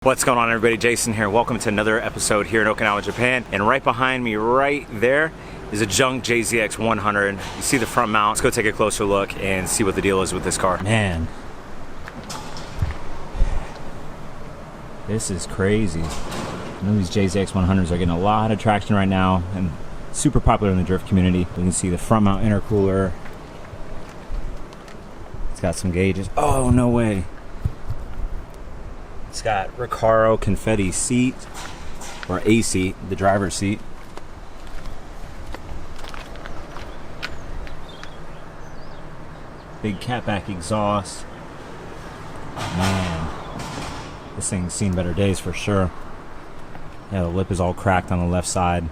What's going on, everybody? Jason here. Welcome to another episode here in Okinawa, Japan. And right behind me, right there, is a junk JZX100. You see the front mount. Let's go take a closer look and see what the deal is with this car. Man, this is crazy. I know these JZX100s are getting a lot of traction right now and super popular in the drift community. You can see the front mount intercooler. It's got some gauges. Oh, no way. It's got Recaro confetti seat, or a seat, the driver's seat. Big catback exhaust. Man, this thing's seen better days for sure. Yeah, the lip is all cracked on the left side.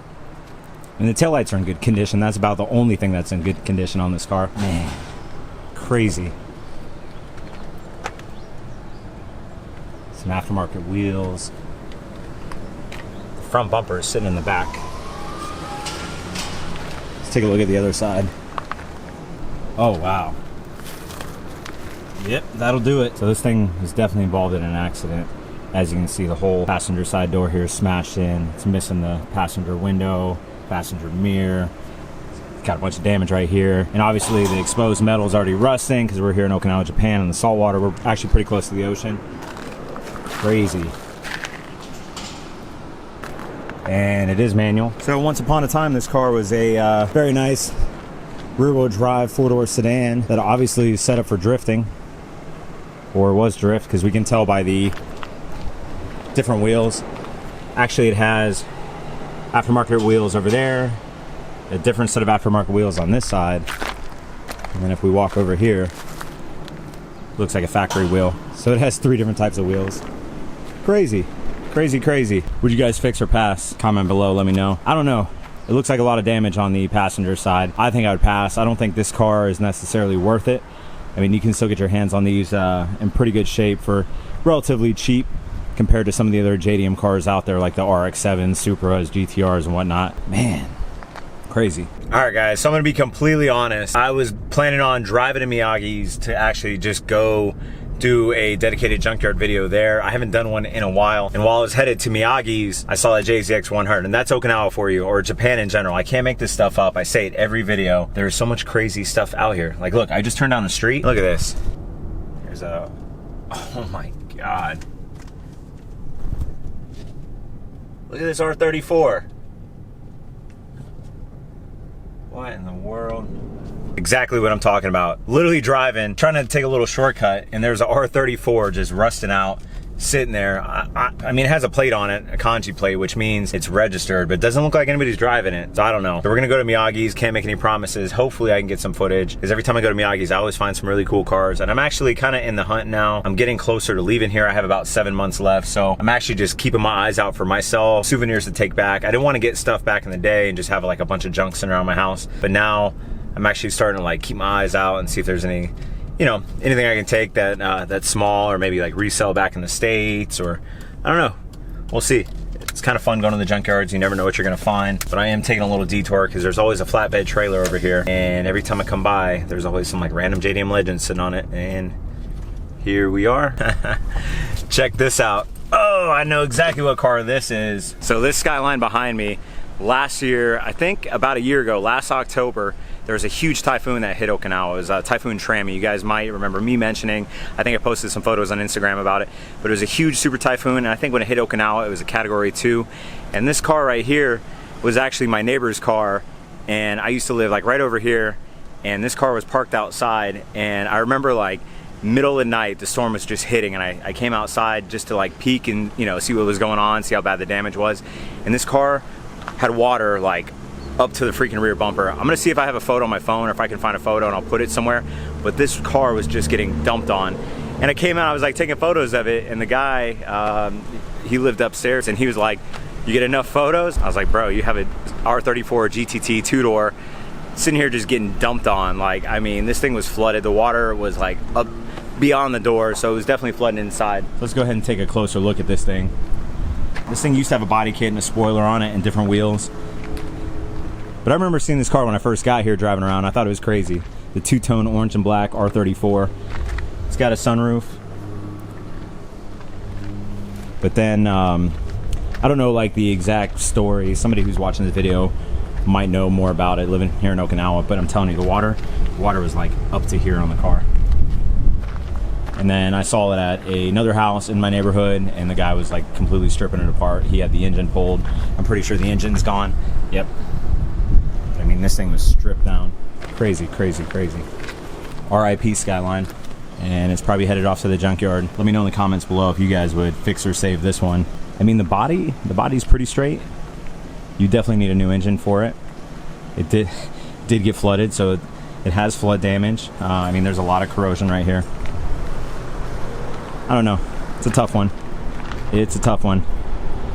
And the taillights are in good condition. That's about the only thing that's in good condition on this car. Man, crazy. Some aftermarket wheels. The front bumper is sitting in the back. Let's take a look at the other side. Oh, wow. Yep, that'll do it. So this thing is definitely involved in an accident. As you can see, the whole passenger side door here is smashed in. It's missing the passenger window, passenger mirror. It's got a bunch of damage right here. And obviously the exposed metal is already rusting because we're here in Okinawa, Japan, in the salt water. We're actually pretty close to the ocean. Crazy. And it is manual. So once upon a time, this car was a very nice rear-wheel drive four-door sedan that obviously is set up for drifting, or was drift, because we can tell by the different wheels. Actually, it has aftermarket wheels over there, a different set of aftermarket wheels on this side, and then if we walk over here, looks like a factory wheel. So it has three different types of wheels. Crazy, crazy, crazy. Would you guys fix or pass? Comment below, let me know. I don't know. It looks like a lot of damage on the passenger side. I think I would pass. I don't think this car is necessarily worth it. I mean, you can still get your hands on these in pretty good shape for relatively cheap compared to some of the other JDM cars out there, like the RX-7s, Supras, GTRs, and whatnot. Man, crazy. All right, guys, so I'm gonna be completely honest. I was planning on driving to Miyagis to actually just go do a dedicated junkyard video there. I haven't done one in a while. And while I was headed to Miyagis, I saw that JZX100, and that's Okinawa for you, or Japan in general. I can't make this stuff up. I say it every video. There's so much crazy stuff out here. Like, look, I just turned down the street. Look at this. There's a, oh my God. Look at this R34. What in the world? Exactly what I'm talking about. Literally driving, trying to take a little shortcut, and there's a R34 just rusting out, sitting there. I mean, it has a plate on it, a kanji plate, which means it's registered, but it doesn't look like anybody's driving it, so I don't know. So we're gonna go to Miyagis, can't make any promises. Hopefully I can get some footage, because every time I go to Miyagis, I always find some really cool cars, and I'm actually kind of in the hunt now. I'm getting closer to leaving here. I have about 7 months left, so I'm actually just keeping my eyes out for myself, souvenirs to take back. I didn't want to get stuff back in the day and just have like a bunch of junk sitting around my house, but now I'm actually starting to like keep my eyes out and see if there's any, you know, anything I can take that that's small, or maybe like resell back in the States, or I don't know. We'll see. It's kind of fun going to the junkyards. You never know what you're gonna find. But I am taking a little detour because there's always a flatbed trailer over here, and every time I come by, there's always some like random JDM legend sitting on it. And here we are. Check this out. Oh, I know exactly what car this is. So this Skyline behind me, last year, I think about a year ago, last October, there was a huge typhoon that hit Okinawa. It was Typhoon Trami. You guys might remember me mentioning, I think I posted some photos on Instagram about it, but it was a huge super typhoon, and I think when it hit Okinawa, it was a category 2. And this car right here was actually my neighbor's car, and I used to live like right over here, and this car was parked outside, and I remember like middle of the night, the storm was just hitting, and I came outside just to like peek and, you know, see what was going on, see how bad the damage was. And this car had water like up to the freaking rear bumper. I'm gonna see if I have a photo on my phone, or if I can find a photo, and I'll put it somewhere. But this car was just getting dumped on. And I came out, I was like taking photos of it, and the guy, he lived upstairs, and he was like, "You get enough photos?" I was like, "Bro, you have a R34 GTT 2-door sitting here just getting dumped on." Like, I mean, this thing was flooded. The water was like up beyond the door, so it was definitely flooding inside. Let's go ahead and take a closer look at this thing. This thing used to have a body kit and a spoiler on it and different wheels. But I remember seeing this car when I first got here driving around. I thought it was crazy. The two-tone orange and black R34. It's got a sunroof. But then I don't know like the exact story. Somebody who's watching this video might know more about it living here in Okinawa, but I'm telling you, the water was like up to here on the car. And then I saw it at another house in my neighborhood, and the guy was like completely stripping it apart. He had the engine pulled. I'm pretty sure the engine's gone. Yep. I mean, this thing was stripped down. Crazy, crazy, crazy. RIP Skyline. And it's probably headed off to the junkyard. Let me know in the comments below if you guys would fix or save this one. I mean, the body's pretty straight. You definitely need a new engine for it. It did get flooded, so it has flood damage. I mean, there's a lot of corrosion right here. I don't know. It's a tough one. It's a tough one.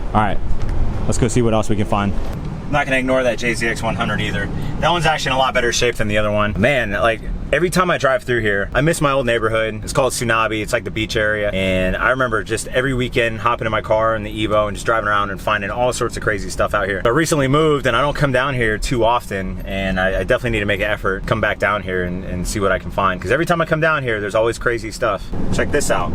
All right, let's go see what else we can find. I'm not gonna ignore that JZX100 either. That one's actually in a lot better shape than the other one. Man, like every time I drive through here, I miss my old neighborhood. It's called Tsunabe. It's like the beach area. And I remember just every weekend hopping in my car in the Evo and just driving around and finding all sorts of crazy stuff out here. I recently moved and I don't come down here too often, and I definitely need to make an effort, come back down here and see what I can find. Because every time I come down here, there's always crazy stuff. Check this out.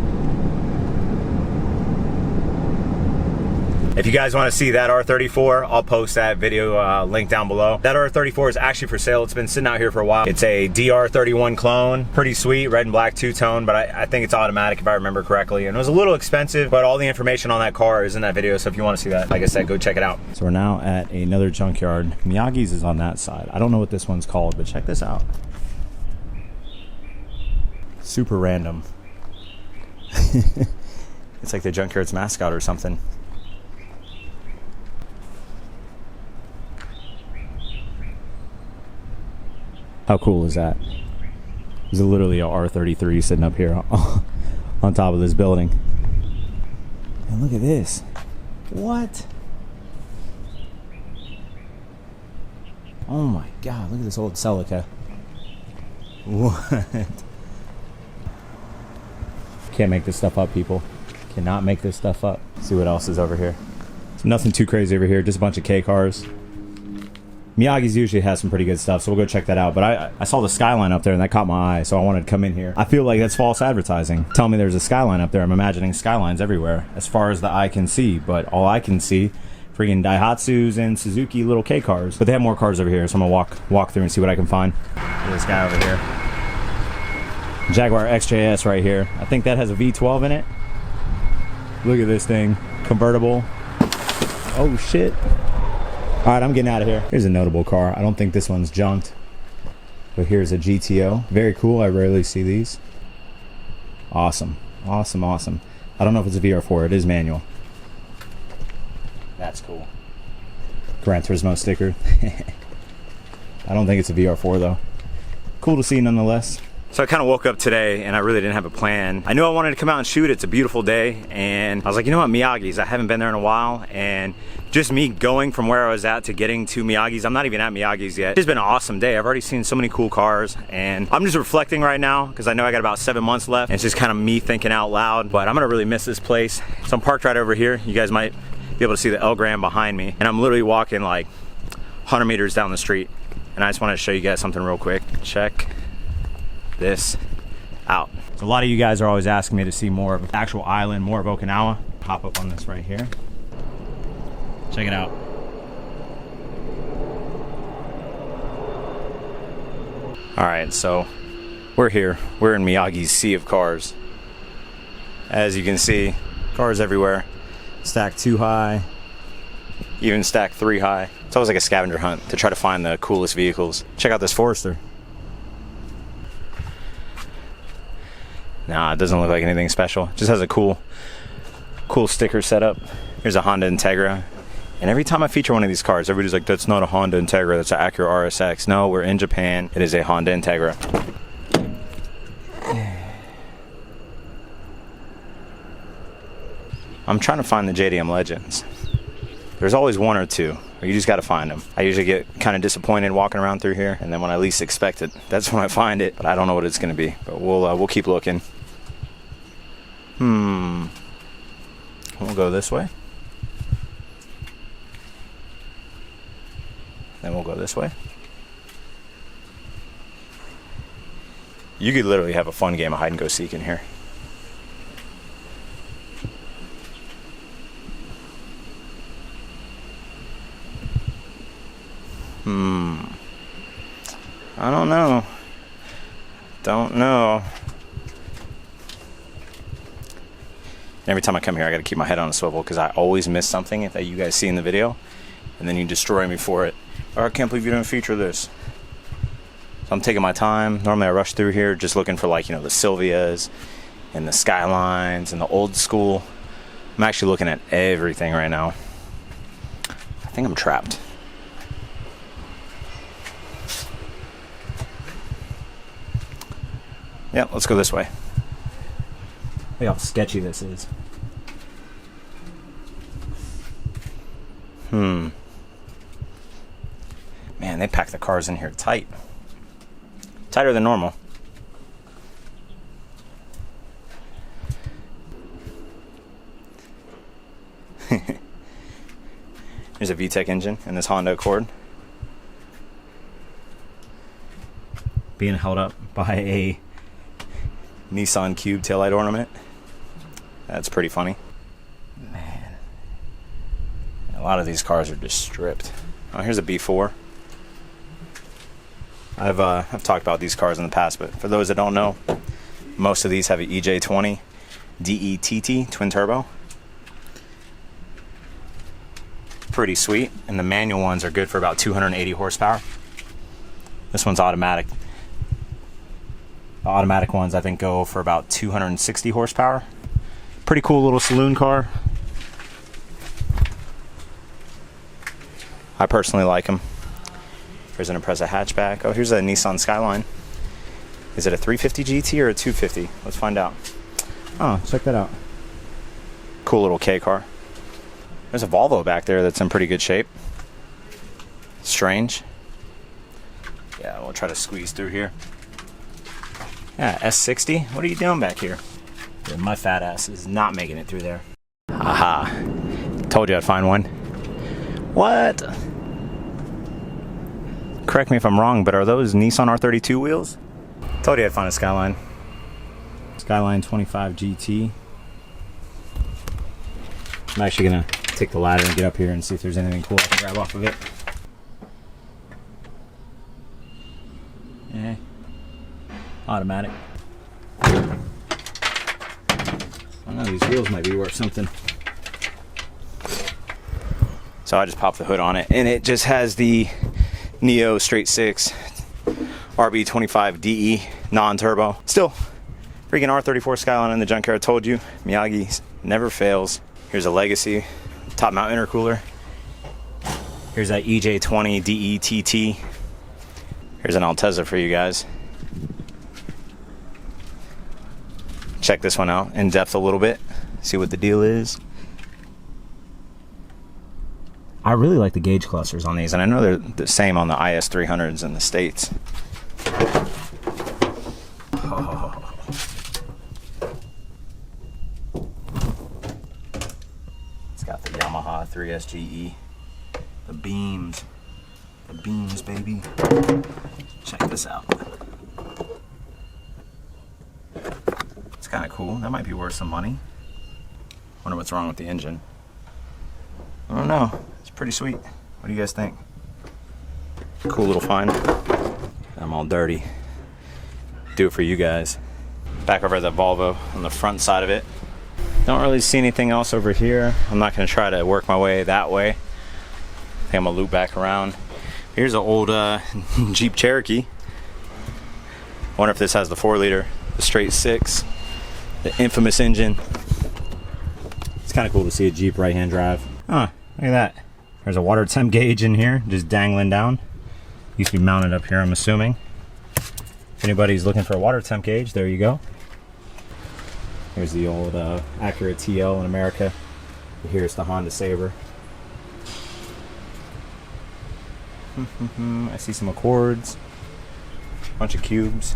If you guys want to see that R34, I'll post that video link down below. That R34 is actually for sale. It's been sitting out here for a while. It's a DR31 clone. Pretty sweet, red and black two-tone, but I think it's automatic if I remember correctly. And it was a little expensive, but all the information on that car is in that video, so if you want to see that, like I said, go check it out. So we're now at another junkyard. Miyagis is on that side. I don't know what this one's called, but check this out. Super random. It's like the junkyard's mascot or something. How cool is that? There's literally a R33 sitting up here on top of this building. And look at this. What? Oh my God, look at this old Celica. What? Can't make this stuff up, people. Cannot make this stuff up. Let's see what else is over here. So nothing too crazy over here, just a bunch of K cars. Miyagis usually has some pretty good stuff, so we'll go check that out. But I saw the Skyline up there, and that caught my eye, so I wanted to come in here. I feel like that's false advertising. Tell me there's a Skyline up there. I'm imagining Skylines everywhere, as far as the eye can see. But all I can see, freaking Daihatsus and Suzuki little K cars. But they have more cars over here, so I'm gonna walk through and see what I can find. Look at this guy over here. Jaguar XJS right here. I think that has a V12 in it. Look at this thing, convertible. Oh shit. All right, I'm getting out of here. Here's a notable car. I don't think this one's junked, but here's a GTO. Very cool. I rarely see these. Awesome, awesome, awesome. I don't know if it's a VR4. It is manual. That's cool. Gran Turismo sticker. I don't think it's a VR4 though. Cool to see nonetheless. So I kind of woke up today and I really didn't have a plan. I knew I wanted to come out and shoot. It's a beautiful day, and I was like, you know what, Miyagis, I haven't been there in a while, and just me going from where I was at to getting to Miyagis, I'm not even at Miyagis yet. It's been an awesome day. I've already seen so many cool cars, and I'm just reflecting right now because I know I got about 7 months left, and it's just kind of me thinking out loud, but I'm gonna really miss this place. So I'm parked right over here. You guys might be able to see the El Gran behind me, and I'm literally walking like 100 meters down the street, and I just wanted to show you guys something real quick. Check this out. So a lot of you guys are always asking me to see more of the actual island, more of Okinawa. Hop up on this right here. Check it out. All right, so we're here. We're in Miyagi's sea of cars. As you can see, cars everywhere. Stacked 2 high, even stacked 3 high. It's always like a scavenger hunt to try to find the coolest vehicles. Check out this Forester. Nah, it doesn't look like anything special. It just has a cool sticker setup. Here's a Honda Integra. And every time I feature one of these cars, everybody's like, that's not a Honda Integra, that's an Acura RSX. No, we're in Japan. It is a Honda Integra. I'm trying to find the JDM Legends. There's always one or two. You just got to find them. I usually get kind of disappointed walking around through here, and then when I least expect it, that's when I find it. But I don't know what it's going to be. But we'll keep looking. We'll go this way. Then we'll go this way. You could literally have a fun game of hide and go seek in here. I don't know. Don't know. Every time I come here, I gotta keep my head on a swivel because I always miss something that you guys see in the video, and then you destroy me for it. Or I can't believe you didn't feature this. So I'm taking my time. Normally I rush through here just looking for, like, you know, the Silvias and the Skylines and the old school. I'm actually looking at everything right now. I think I'm trapped. Yeah, let's go this way. Look how sketchy this is. Man, they pack the cars in here tight. Tighter than normal. There's a VTEC engine in this Honda Accord. Being held up by a Nissan Cube taillight ornament. That's pretty funny. Man. A lot of these cars are just stripped. Oh, here's a B4. I've talked about these cars in the past, but for those that don't know, most of these have an EJ20 DETT twin turbo. Pretty sweet, and the manual ones are good for about 280 horsepower. This one's automatic. The automatic ones I think go for about 260 horsepower. Pretty cool little saloon car. I personally like them. Here's an Impreza hatchback. Oh, here's a Nissan Skyline. Is it a 350 GT or a 250? Let's find out. Oh, check that out. Cool little K car. There's a Volvo back there that's in pretty good shape. Strange. Yeah, we'll try to squeeze through here. Yeah, S60. What are you doing back here? Yeah, my fat ass is not making it through there. Aha. Told you I'd find one. What? Correct me if I'm wrong, but are those Nissan R32 wheels? Told you I'd find a Skyline. Skyline 25 GT. I'm actually gonna take the ladder and get up here and see if there's anything cool I can grab off of it. Yeah. Automatic. I don't know, these wheels might be worth something. So I just popped the hood on it, and it just has the Neo straight 6 RB25DE non-turbo. Still, freaking R34 Skyline in the junkyard. Told you, Miyagis never fails. Here's a Legacy top mount intercooler. Here's that EJ20 DETT. Here's an Altezza for you guys. Check this one out in depth a little bit. See what the deal is. I really like the gauge clusters on these, and I know they're the same on the IS300s in the States. Oh. It's got the Yamaha 3SGE. The beams. The beams, baby. Check this out. It's kind of cool. That might be worth some money. Wonder what's wrong with the engine. I don't know. It's pretty sweet. What do you guys think? Cool little find. I'm all dirty. Do it for you guys. Back over at the Volvo on the front side of it. Don't really see anything else over here. I'm not going to try to work my way that way. I think I'm going to loop back around. Here's an old Jeep Cherokee. Wonder if this has the 4-liter, the straight 6, the infamous engine. It's kind of cool to see a Jeep right-hand drive. Huh, look at that. There's a water temp gauge in here, just dangling down. Used to be mounted up here, I'm assuming. If anybody's looking for a water temp gauge, there you go. Here's the old Acura TL in America. Here's the Honda Sabre. I see some Accords, bunch of Cubes.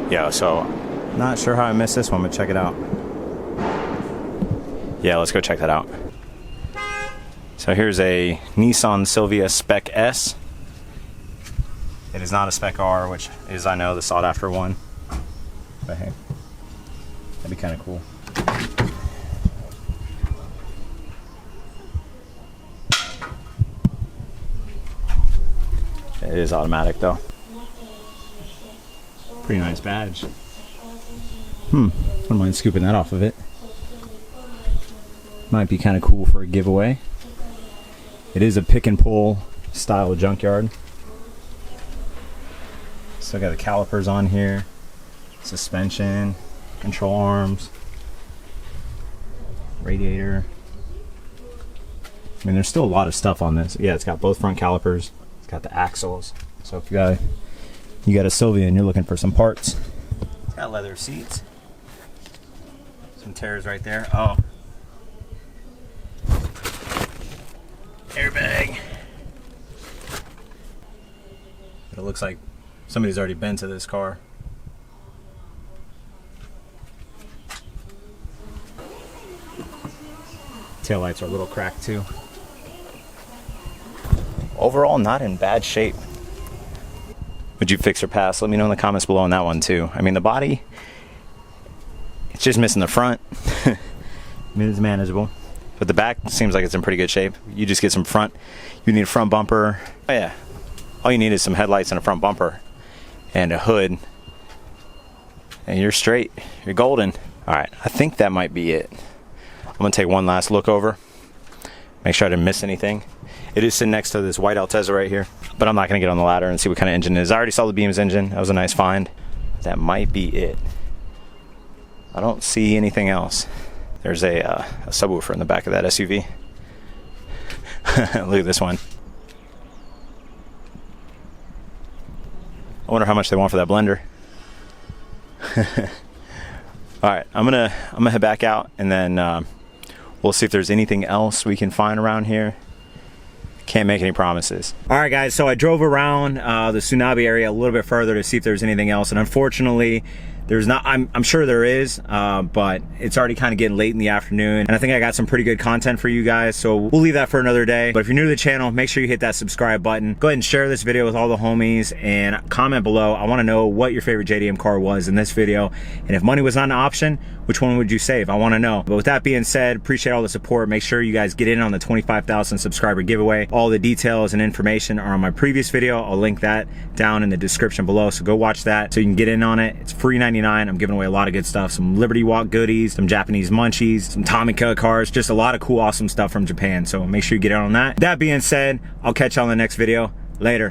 Yeah, so not sure how I missed this one, but check it out. Yeah, let's go check that out. So here's a Nissan Silvia Spec S. It is not a Spec R, which is, I know, the sought after one. But hey, that'd be kind of cool. It is automatic though. Pretty nice badge. Wouldn't mind scooping that off of it. Might be kind of cool for a giveaway. It is a pick and pull style junkyard. Still got the calipers on here, suspension, control arms, radiator. I mean, there's still a lot of stuff on this. Yeah, it's got both front calipers. It's got the axles. So if you got a Silvia and you're looking for some parts, it's got leather seats. Some tears right there. Oh. Airbag. It looks like somebody's already been to this car. Taillights are a little cracked too. Overall, not in bad shape. Would you fix or pass? Let me know in the comments below on that one too. I mean, the body, it's just missing the front. I mean, it's manageable. But the back seems like it's in pretty good shape. You just get some front, you need a front bumper. Oh yeah, all you need is some headlights and a front bumper and a hood. And you're straight, you're golden. All right, I think that might be it. I'm gonna take one last look over. Make sure I didn't miss anything. It is sitting next to this white Altezza right here, but I'm not gonna get on the ladder and see what kind of engine it is. I already saw the Beams engine, that was a nice find. That might be it. I don't see anything else. There's a subwoofer in the back of that SUV. Look at this one. I wonder how much they want for that blender. All right, I'm gonna head back out, and then we'll see if there's anything else we can find around here. Can't make any promises. All right, guys, so I drove around the Tsunabe area a little bit further to see if there's anything else, and unfortunately, there's not. I'm sure there is, but it's already kind of getting late in the afternoon, and I think I got some pretty good content for you guys, so we'll leave that for another day. But if you're new to the channel, make sure you hit that subscribe button. Go ahead and share this video with all the homies, and comment below. I want to know what your favorite JDM car was in this video, and if money was not an option, which one would you save? I want to know. But with that being said, appreciate all the support. Make sure you guys get in on the 25,000 subscriber giveaway. All the details and information are on my previous video. I'll link that down in the description below, so go watch that so you can get in on it. It's free 99. I'm giving away a lot of good stuff, some Liberty Walk goodies, some Japanese munchies, some Tomica cars, just a lot of cool, awesome stuff from Japan. So make sure you get in on that. That being said, I'll catch you on the next video. Later.